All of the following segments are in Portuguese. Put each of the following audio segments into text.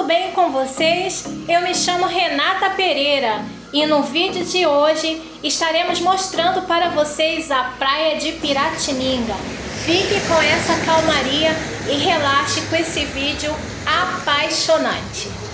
bem com vocês? Eu me chamo Renata Pereira e no vídeo de hoje estaremos mostrando para vocês a praia de Piratininga. Fique com essa calmaria e relaxe com esse vídeo apaixonante.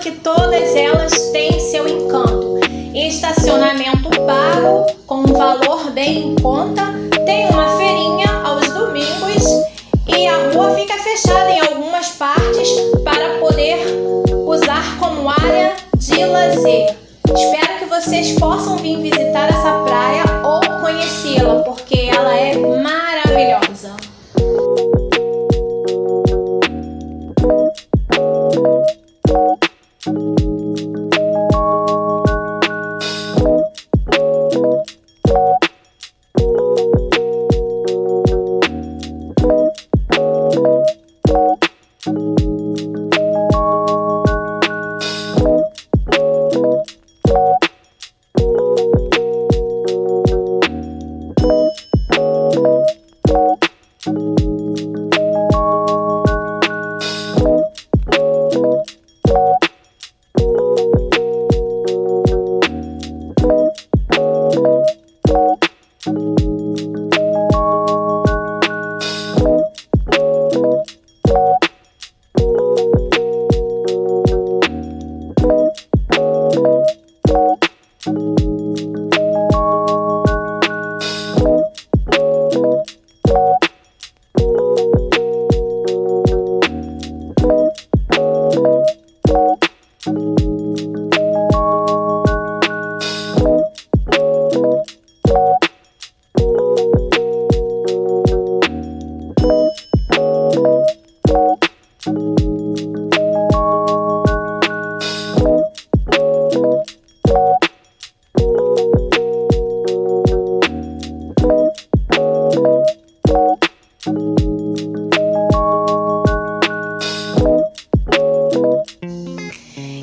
que todas elas têm seu encanto. Estacionamento pago, com um valor bem em conta, tem uma feirinha aos domingos e a rua fica fechada em algumas partes para poder usar como área de lazer. Espero que vocês possam vir visitar essa praia ou conhecê-la, porque ela é maravilhosa.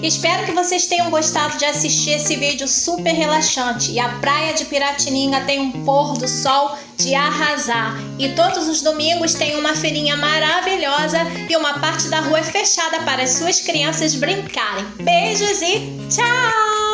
Espero que vocês tenham gostado de assistir esse vídeo super relaxante. E a praia de Piratininga tem um pôr do sol de arrasar. E todos os domingos tem uma feirinha maravilhosa e uma parte da rua é fechada para as suas crianças brincarem. Beijos e tchau!